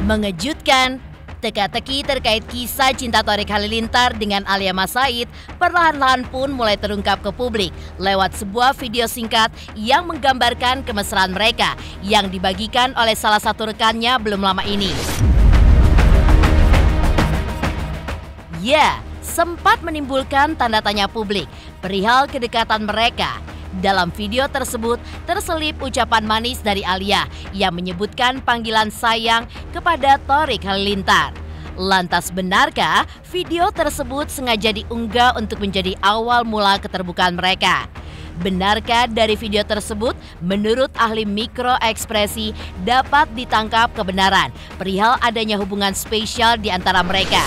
Mengejutkan, teka-teki terkait kisah cinta Thorik Halilintar dengan Alia Mas Said perlahan-lahan pun mulai terungkap ke publik lewat sebuah video singkat yang menggambarkan kemesraan mereka yang dibagikan oleh salah satu rekannya belum lama ini. Ya, sempat menimbulkan tanda tanya publik perihal kedekatan mereka. Dalam video tersebut terselip ucapan manis dari Alia yang menyebutkan panggilan sayang kepada Thorik Halilintar. Lantas benarkah video tersebut sengaja diunggah untuk menjadi awal mula keterbukaan mereka? Benarkah dari video tersebut menurut ahli mikroekspresi dapat ditangkap kebenaran perihal adanya hubungan spesial di antara mereka?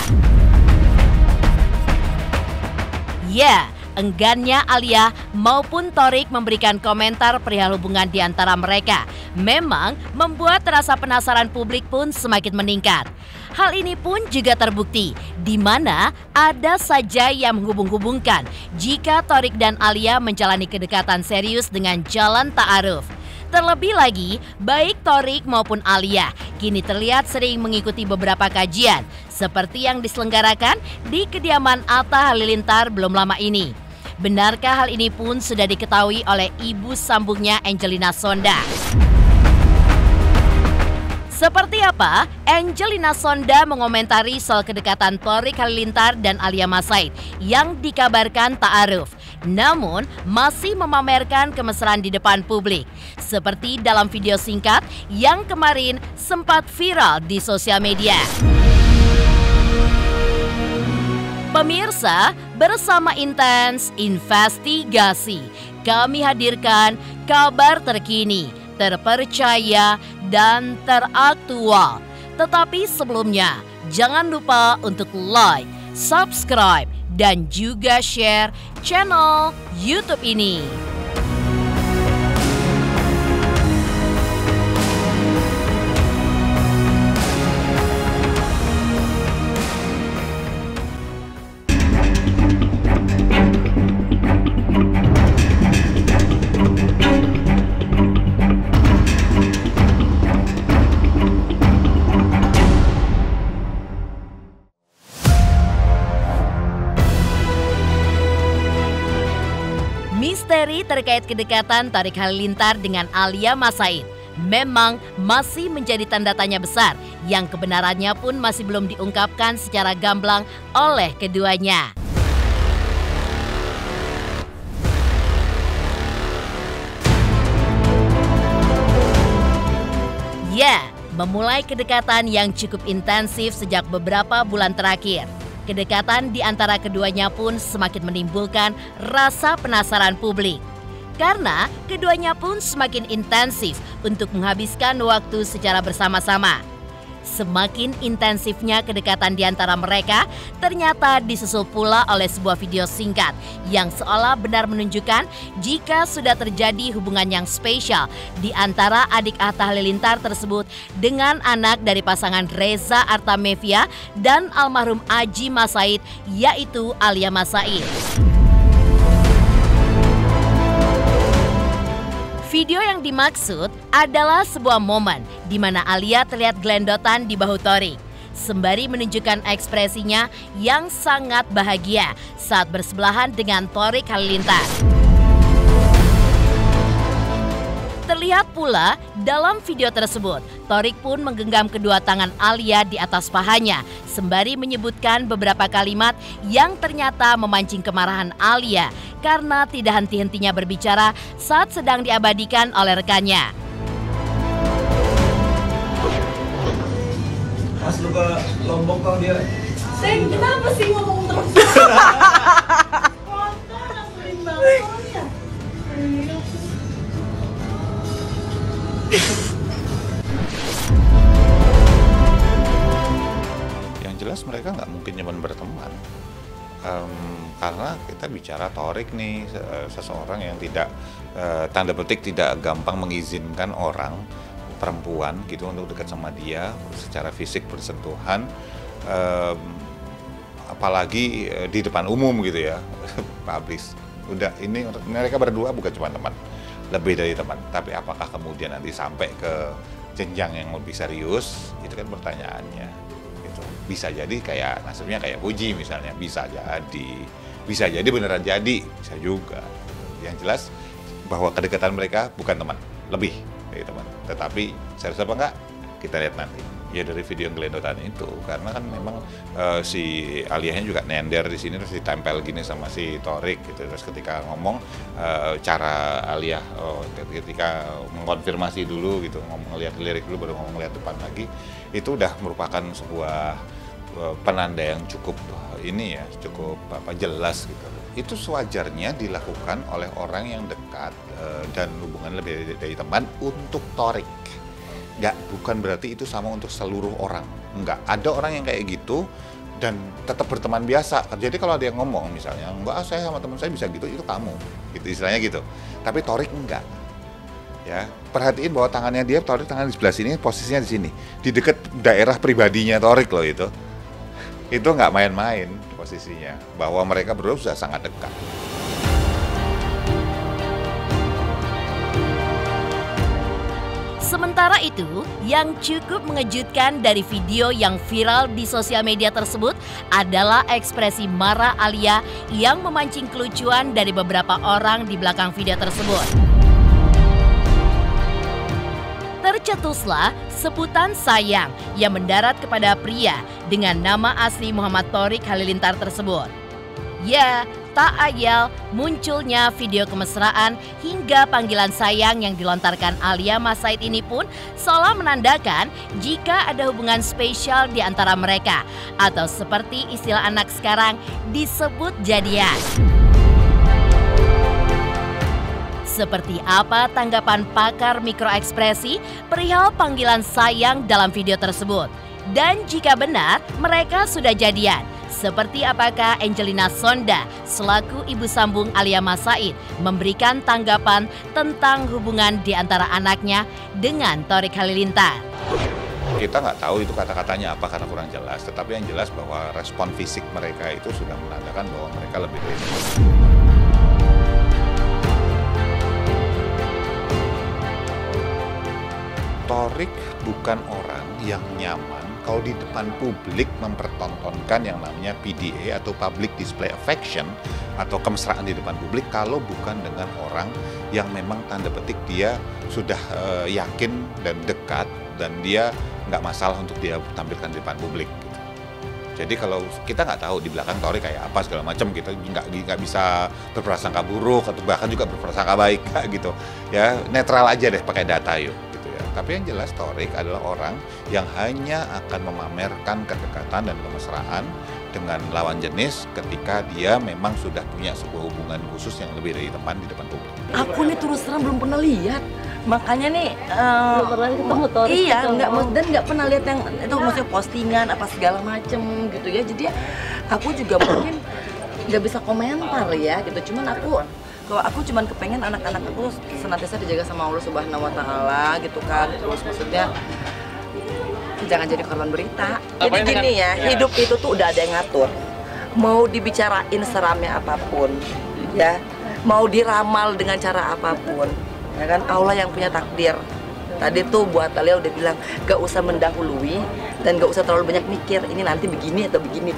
Ya, enggannya Alia maupun Thorik memberikan komentar perihal hubungan di antara mereka memang membuat rasa penasaran publik pun semakin meningkat. Hal ini pun juga terbukti di mana ada saja yang menghubung-hubungkan jika Thorik dan Alia menjalani kedekatan serius dengan jalan ta'aruf. Terlebih lagi, baik Thorik maupun Alia kini terlihat sering mengikuti beberapa kajian seperti yang diselenggarakan di kediaman Atta Halilintar belum lama ini. Benarkah hal ini pun sudah diketahui oleh ibu sambungnya Angelina Sonda? Seperti apa Angelina Sonda mengomentari soal kedekatan Thorik Halilintar dan Alia Mas Said yang dikabarkan ta'aruf, namun masih memamerkan kemesraan di depan publik, seperti dalam video singkat yang kemarin sempat viral di sosial media. Pemirsa, bersama Intens Investigasi, kami hadirkan kabar terkini, terpercaya, dan teraktual. Tetapi sebelumnya, jangan lupa untuk like, subscribe, dan juga share channel YouTube ini. Misteri terkait kedekatan Thorik Halilintar dengan Alia Mas Said memang masih menjadi tanda tanya besar yang kebenarannya pun masih belum diungkapkan secara gamblang oleh keduanya. Ya, memulai kedekatan yang cukup intensif sejak beberapa bulan terakhir. Kedekatan di antara keduanya pun semakin menimbulkan rasa penasaran publik. Karena keduanya pun semakin intensif untuk menghabiskan waktu secara bersama-sama. Semakin intensifnya kedekatan di antara mereka ternyata disusul pula oleh sebuah video singkat yang seolah benar menunjukkan jika sudah terjadi hubungan yang spesial di antara adik Atta Halilintar tersebut dengan anak dari pasangan Reza Artamevia dan almarhum Aji Mas Said, yaitu Alia Mas Said. Video yang dimaksud adalah sebuah momen di mana Alia terlihat gelendotan di bahu Thorik, sembari menunjukkan ekspresinya yang sangat bahagia saat bersebelahan dengan Thorik Halilintar. Terlihat pula dalam video tersebut, Thorik pun menggenggam kedua tangan Alia di atas pahanya, sembari menyebutkan beberapa kalimat yang ternyata memancing kemarahan Alia karena tidak henti-hentinya berbicara saat sedang diabadikan oleh rekannya. Pas lu ke Lombok kau dia. Seng, kenapa sih ngomong terus? Kotor, nanggurin banget ya. Yang jelas mereka nggak mungkin cuma berteman. Karena kita bicara Thorik nih, seseorang yang tidak tanda petik tidak gampang mengizinkan orang perempuan gitu untuk dekat sama dia secara fisik bersentuhan, apalagi di depan umum gitu ya, publis. Udah, ini mereka berdua bukan cuma teman, lebih dari teman. Tapi apakah kemudian nanti sampai ke jenjang yang lebih serius, itu kan pertanyaannya. Gitu. Bisa jadi kayak nasibnya kayak Puji misalnya, bisa jadi beneran jadi, bisa juga. Yang jelas bahwa kedekatan mereka bukan teman, lebih dari teman. Tetapi serius apa enggak, kita lihat nanti. Ya dari video yang gelendotan itu, karena kan memang si Aliahnya juga nender di sini, terus ditempel gini sama si Thorik gitu. Terus ketika ngomong cara Aliah ketika mengkonfirmasi dulu gitu, ngomong lihat lirik dulu baru ngomong lihat depan lagi, itu udah merupakan sebuah penanda yang cukup cukup jelas gitu. Itu sewajarnya dilakukan oleh orang yang dekat dan hubungan lebih dari teman untuk Thorik. Bukan berarti itu sama untuk seluruh orang. Enggak, ada orang yang kayak gitu dan tetap berteman biasa. Jadi kalau ada yang ngomong misalnya, enggak saya sama teman saya bisa gitu, itu kamu, gitu istilahnya gitu. Tapi Thorik enggak. Ya, perhatiin bahwa tangannya dia, Thorik tangan di sebelah sini, posisinya di sini, di dekat daerah pribadinya Thorik loh itu. Itu nggak main-main posisinya, bahwa mereka berdua sudah sangat dekat. Sementara itu, yang cukup mengejutkan dari video yang viral di sosial media tersebut adalah ekspresi marah Alia yang memancing kelucuan dari beberapa orang di belakang video tersebut. Tercetuslah sebutan sayang yang mendarat kepada pria dengan nama asli Muhammad Thorik Halilintar tersebut. Ya, tak ayal munculnya video kemesraan hingga panggilan sayang yang dilontarkan Alia Mas Said ini pun seolah menandakan jika ada hubungan spesial di antara mereka, atau seperti istilah anak sekarang disebut jadian. Seperti apa tanggapan pakar mikroekspresi perihal panggilan sayang dalam video tersebut? Dan jika benar mereka sudah jadian, seperti apakah Angelina Sonda selaku ibu sambung Alia Mas Said memberikan tanggapan tentang hubungan di antara anaknya dengan Thorik Halilintar? Kita nggak tahu itu kata-katanya apa karena kurang jelas, tetapi yang jelas bahwa respon fisik mereka itu sudah menandakan bahwa mereka lebih dari Thorik bukan orang yang nyaman kalau di depan publik mempertontonkan yang namanya PDA atau Public Display Affection atau kemesraan di depan publik kalau bukan dengan orang yang memang tanda petik dia sudah yakin dan dekat dan dia nggak masalah untuk dia tampilkan di depan publik. Gitu. Jadi kalau kita nggak tahu di belakang Thorik kayak apa segala macam, kita nggak bisa berprasangka buruk atau bahkan juga berprasangka baik gitu. Ya netral aja deh pakai data yuk. Tapi yang jelas Thorik adalah orang yang hanya akan memamerkan kedekatan dan kemesraan dengan lawan jenis ketika dia memang sudah punya sebuah hubungan khusus yang lebih dari teman di depan publik. Aku nih terus terang belum pernah lihat, makanya nih belum pernah ketemu Thorik. Iya, nggak pernah lihat yang itu maksudnya postingan apa segala macem gitu ya. Jadi aku juga mungkin nggak bisa komentar ya gitu. Cuman aku cuman kepengen anak-anak aku senantiasa dijaga sama Allah Subhanahu Wa Taala gitu kan. Terus maksudnya jangan jadi korban berita. Jadi gini ya, hidup itu tuh udah ada yang ngatur. Mau dibicarain seramnya apapun, ya, mau diramal dengan cara apapun, ya kan Allah yang punya takdir. Tadi tuh buat Alia udah bilang gak usah mendahului dan gak usah terlalu banyak mikir ini nanti begini atau begini.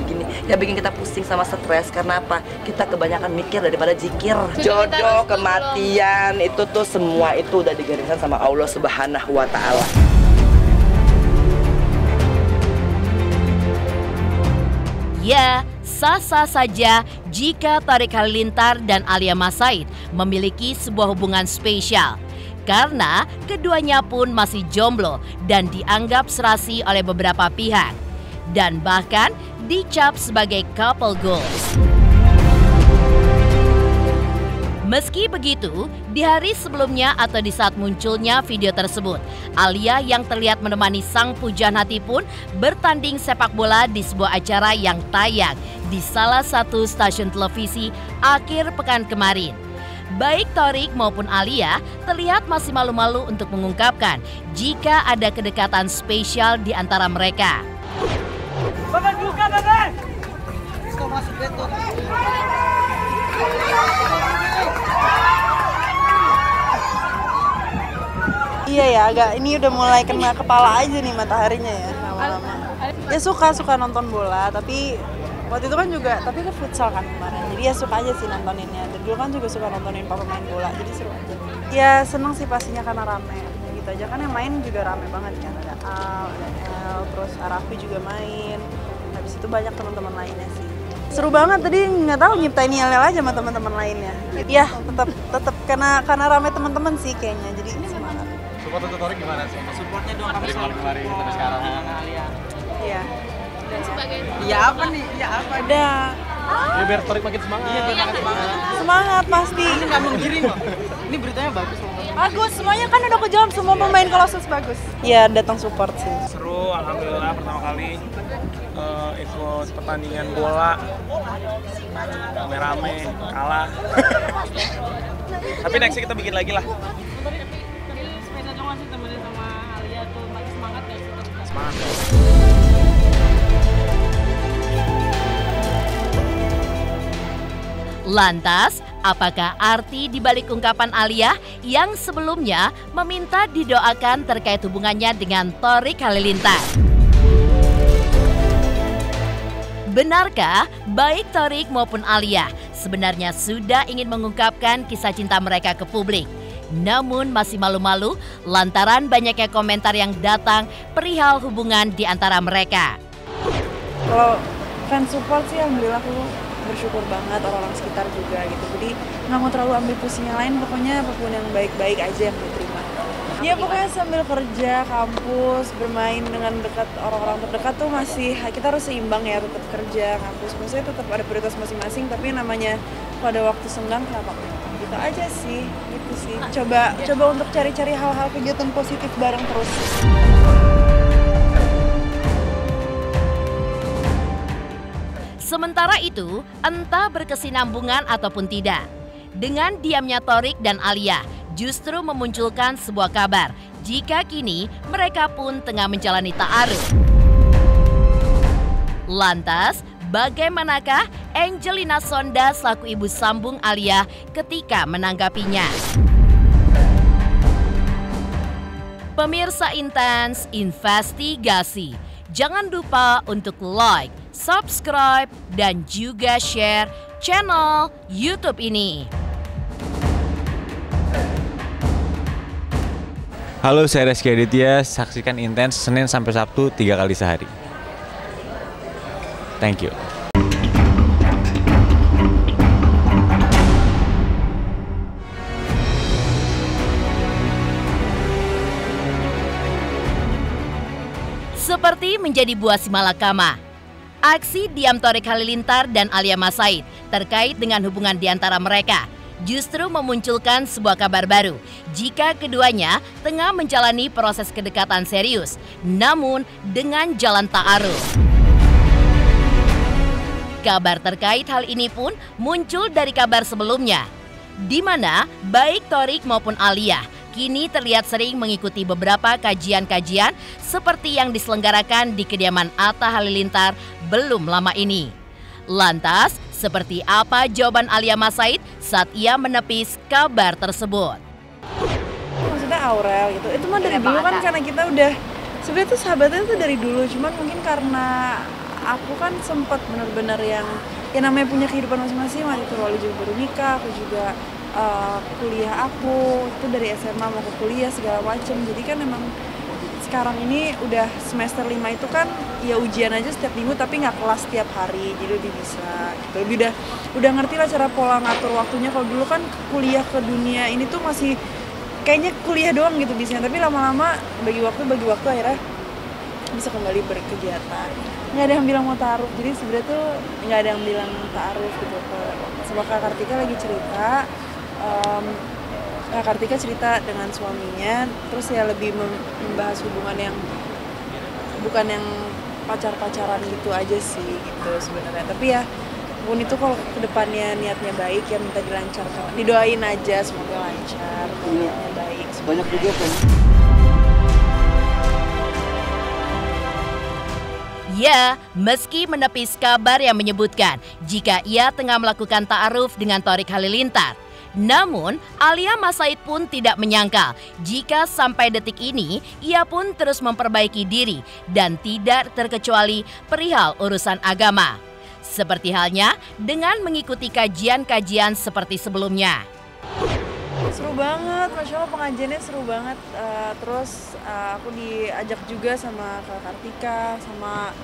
Ya bikin kita pusing sama stres karena apa? Kita kebanyakan mikir daripada zikir. Jodoh, kematian itu tuh semua itu udah digariskan sama Allah Subhanahu Wa Taala. Ya, sah-sah saja jika Thorik Halilintar dan Alia Mas Said memiliki sebuah hubungan spesial. Karena keduanya pun masih jomblo dan dianggap serasi oleh beberapa pihak. Dan bahkan dicap sebagai couple goals. Meski begitu, di hari sebelumnya atau di saat munculnya video tersebut, Alia yang terlihat menemani sang pujaan hati pun bertanding sepak bola di sebuah acara yang tayang di salah satu stasiun televisi akhir pekan kemarin. Baik Thorik maupun Alia terlihat masih malu-malu untuk mengungkapkan jika ada kedekatan spesial di antara mereka. Iya ya, agak ini udah mulai kena kepala aja nih mataharinya ya lama-lama. Ya suka nonton bola, tapi waktu itu kan juga, tapi ke futsal kan kemarin. Jadi ya suka aja sih nontoninnya. Dan dulu kan juga suka nontonin papa main bola, jadi seru aja. Ya seneng sih pastinya karena rame. Gitu aja kan yang main juga rame banget kan. Ada Al, ada El, terus Arafi juga main. Habis itu banyak teman-teman lainnya sih. Seru banget, tadi nggak tahu nyiptain yel-yel aja sama teman-teman lainnya. Iya, tetap karena rame teman-teman sih kayaknya. Jadi semangat. Support untuk Torik gimana sih? Supportnya dong kami selalu kemarin sampai sekarang. Iya. Dan sebagai ya apa nih? Ya apa? Ada. Ya biar Torik makin semangat. Iya, biar makin semangat. Semangat pasti. Ini nggak menggiring loh. Ini beritanya bagus loh. Bagus, semuanya kan udah kejawab, semua pemain Colossus bagus. Iya, datang support sih. Seru, alhamdulillah pertama kali ikut pertandingan bola. Rame-rame, kalah. Tapi next kita bikin lagi lah. Sepeda dong masih temenin sama Alia tuh, makin semangat gak sih? Semangat. Lantas, apakah arti dibalik ungkapan Alia yang sebelumnya meminta didoakan terkait hubungannya dengan Torik Halilintar? Benarkah baik Torik maupun Alia sebenarnya sudah ingin mengungkapkan kisah cinta mereka ke publik? Namun masih malu-malu lantaran banyaknya komentar yang datang perihal hubungan di antara mereka. Kalau fans support sih alhamdulillah aku bersyukur banget, orang-orang sekitar juga gitu. Jadi nggak mau terlalu ambil pusing yang lain, pokoknya apapun yang baik-baik aja yang diterima. Ya pokoknya sambil kerja, kampus, bermain dengan dekat orang-orang terdekat tuh masih kita harus seimbang ya, tetap kerja, kampus. Maksudnya tetap ada prioritas masing-masing, tapi namanya pada waktu senggang kenapa gitu aja sih, gitu sih. Coba untuk cari-cari hal-hal kegiatan positif bareng terus. Sementara itu, entah berkesinambungan ataupun tidak, dengan diamnya Torik dan Alia justru memunculkan sebuah kabar jika kini mereka pun tengah menjalani ta'aruf. Lantas, bagaimanakah Angelina Sonda selaku ibu sambung Alia ketika menanggapinya? Pemirsa Intens Investigasi, jangan lupa untuk like, subscribe, dan juga share channel YouTube ini. Halo, saya Reski Aditya. Saksikan Intens Senin sampai Sabtu 3 kali sehari. Thank you. Seperti menjadi buah si malakama, aksi diam Torik Halilintar dan Alia Mas Said terkait dengan hubungan di antara mereka justru memunculkan sebuah kabar baru jika keduanya tengah menjalani proses kedekatan serius, namun dengan jalan ta'aruf. Kabar terkait hal ini pun muncul dari kabar sebelumnya, di mana baik Torik maupun Alia kini terlihat sering mengikuti beberapa kajian-kajian seperti yang diselenggarakan di kediaman Atta Halilintar belum lama ini. Lantas, seperti apa jawaban Alia Mas Said saat ia menepis kabar tersebut? Maksudnya Aurel gitu, itu mah dari dulu kan karena kita udah sebenarnya tuh sahabatnya tuh dari dulu, cuman mungkin karena aku kan sempat benar-benar yang namanya punya kehidupan masing-masing. Waktu itu Wali juga baru nikah, aku juga kuliah aku itu dari SMA mau ke kuliah segala macem. Jadi kan emang sekarang ini udah semester 5 itu kan ya ujian aja setiap minggu tapi nggak kelas setiap hari, jadi lebih bisa gitu. Lebih udah ngerti lah cara pola ngatur waktunya. Kalau dulu kan kuliah ke dunia ini tuh masih kayaknya kuliah doang gitu bisanya, tapi lama-lama bagi waktu akhirnya bisa kembali berkegiatan. Nggak ada yang bilang mau ta'aruf, jadi sebenarnya tuh nggak ada yang bilang ta'aruf gitu. Sama Kak Kartika lagi cerita, Kak Kartika cerita dengan suaminya, terus ya lebih membahas hubungan yang bukan yang pacar-pacaran gitu aja sih gitu sebenarnya. Tapi ya pun itu kalau kedepannya niatnya baik ya minta dilancarkan, didoain aja semoga lancar, niatnya baik. Banyak juga kan. Ya, meski menepis kabar yang menyebutkan jika ia tengah melakukan ta'aruf dengan Torik Halilintar, Namun, Alia Mas Said pun tidak menyangka jika sampai detik ini ia pun terus memperbaiki diri dan tidak terkecuali perihal urusan agama. Seperti halnya dengan mengikuti kajian-kajian seperti sebelumnya. Seru banget, Masya Allah pengajiannya seru banget. Terus aku diajak juga sama Kak Kartika, sama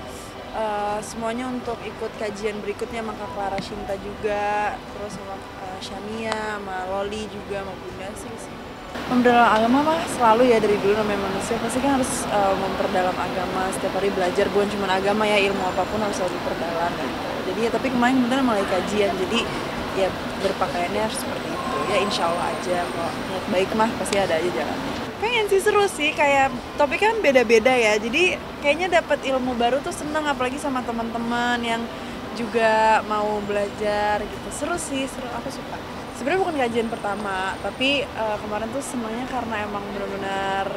semuanya untuk ikut kajian berikutnya sama Kak Clara Shinta juga, terus sama Shamia, sama Loli juga, sama Bunda sih. Memperdalam agama mah selalu ya, dari dulu namanya manusia pasti kan harus memperdalam agama, setiap hari belajar, bukan cuma agama ya, ilmu apapun harus selalu diperdalam gitu. Jadi ya tapi kemarin bener mulai kajian, jadi ya berpakaiannya harus seperti itu. Ya insya Allah aja, kalau niat baik mah pasti ada aja jalannya. Pengen sih, seru sih, kayak topiknya kan beda-beda ya, jadi kayaknya dapat ilmu baru tuh seneng, apalagi sama teman-teman yang juga mau belajar gitu. Seru sih, seru, aku suka. Sebenarnya bukan kajian pertama, tapi kemarin tuh senangnya karena emang benar-benar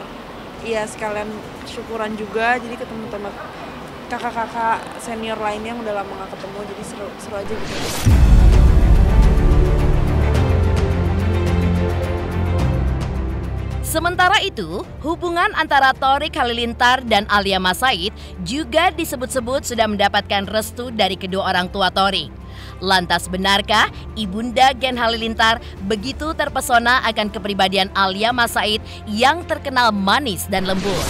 ya sekalian syukuran juga, jadi ketemu teman kakak-kakak senior lainnya yang udah lama gak ketemu, jadi seru aja gitu. Sementara itu, hubungan antara Thorik Halilintar dan Alia Mas Said juga disebut-sebut sudah mendapatkan restu dari kedua orang tua Thorik. Lantas benarkah Ibunda Gen Halilintar begitu terpesona akan kepribadian Alia Mas Said yang terkenal manis dan lembut?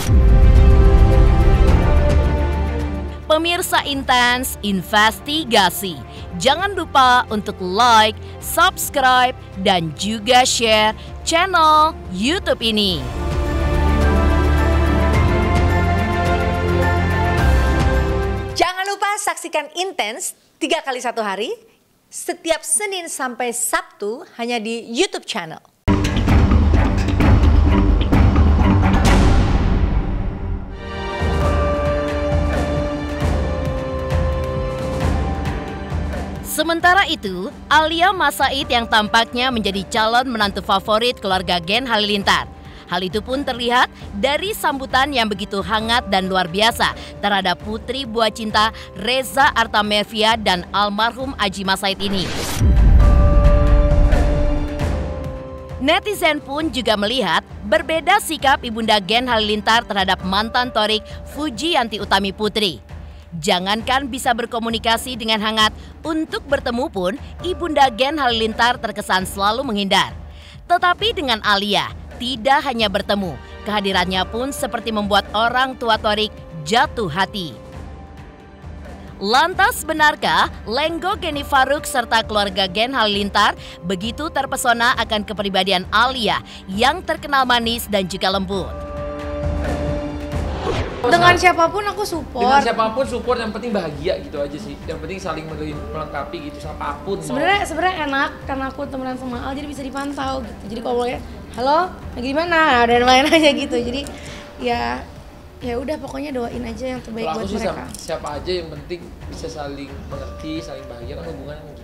Pemirsa Intens Investigasi, jangan lupa untuk like, subscribe, dan juga share channel YouTube ini. Jangan lupa saksikan Intens 3 kali 1 hari, setiap Senin sampai Sabtu hanya di YouTube channel. Sementara itu, Alia Mas Said yang tampaknya menjadi calon menantu favorit keluarga Gen Halilintar. Hal itu pun terlihat dari sambutan yang begitu hangat dan luar biasa terhadap putri buah cinta Reza Artamevia dan almarhum Aji Mas Said ini. Netizen pun juga melihat berbeda sikap Ibunda Gen Halilintar terhadap mantan Thorik Fujiyanti Utami Putri. Jangankan bisa berkomunikasi dengan hangat, untuk bertemu pun Ibunda Gen Halilintar terkesan selalu menghindar. Tetapi dengan Alia, tidak hanya bertemu, kehadirannya pun seperti membuat orang tua Thorik jatuh hati. Lantas benarkah Lenggo Geni Faruk serta keluarga Gen Halilintar begitu terpesona akan kepribadian Alia yang terkenal manis dan juga lembut? Dengan siapapun aku support. Dengan siapapun support, yang penting bahagia gitu aja sih. Yang penting saling melengkapi gitu, siapapun. Sebenarnya enak karena aku temenan sama Al, jadi bisa dipantau gitu. Jadi kalau ya, halo, lagi di mana? Dan lain aja gitu. Jadi ya udah pokoknya doain aja yang terbaik buat mereka. Siapa aja yang penting bisa saling mengerti, saling bahagia, kan hubungannya gitu.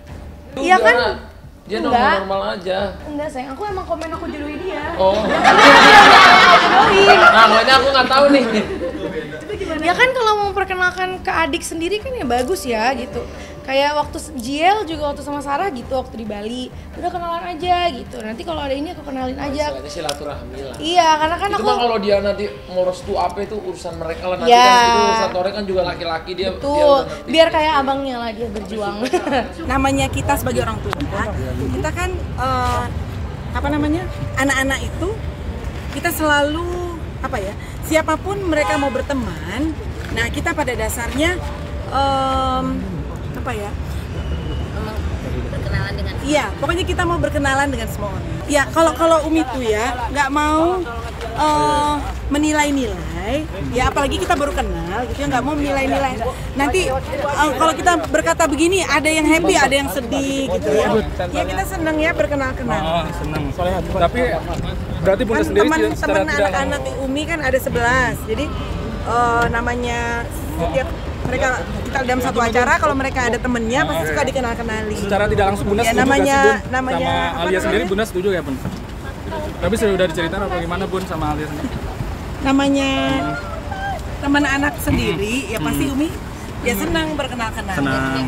Iya kan? Dia normal aja. Enggak sayang, aku emang komen aku jodohin dia. Oh. Nah, makanya aku nggak tahu nih. Ya kan kalau mau memperkenalkan ke adik sendiri kan ya bagus ya gitu. Kayak waktu JL juga waktu sama Sarah gitu, waktu di Bali udah kenalan aja gitu. Nanti kalau ada ini aku kenalin aja. Istilahnya silaturahmi lah. Iya, karena kan itu aku kalau dia nanti mau restu apa itu urusan mereka lah. Nanti ya, kan itu urusan Thorik kan juga laki-laki, dia betul. Biar kayak abangnya lah dia berjuang. Namanya kita sebagai orang tua, kita kan anak-anak itu kita selalu siapapun mereka mau berteman, nah kita pada dasarnya Berkenalan dengan pokoknya kita mau berkenalan dengan semua orang. Ya kalau Umi tuh ya nggak mau menilai-nilai, ya apalagi kita baru kenal gitu ya, nggak mau menilai-nilai. Nanti kalau kita berkata begini, ada yang happy, ada yang sedih gitu ya. Ya kita senang ya berkenal-kenal. Senang. Tapi berarti Bunda sendiri teman-teman anak-anak Umi kan ada 11. Jadi namanya setiap mereka kita dalam satu acara, kalau mereka ada temennya pasti suka dikenal-kenali. Secara tidak langsung Bunda ya, setuju namanya sama Alia sendiri, Bunda setuju ya Bun? Tapi sudah diceritain apa gimana Bun sama Alia sendiri? Namanya teman anak sendiri, ya pasti Umi ya senang berkenal-kenal. Senang.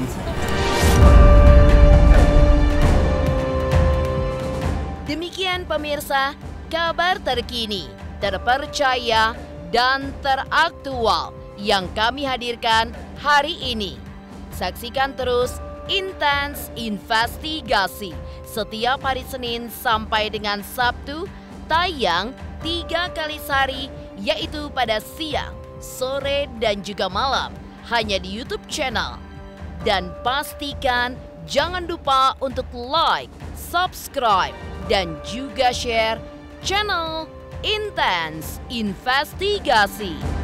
Demikian pemirsa, kabar terkini, terpercaya, dan teraktual yang kami hadirkan hari ini. Saksikan terus Intens Investigasi setiap hari Senin sampai dengan Sabtu, tayang 3 kali sehari, yaitu pada siang, sore, dan juga malam, hanya di YouTube channel. Dan pastikan jangan lupa untuk like, subscribe, dan juga share channel Intens Investigasi.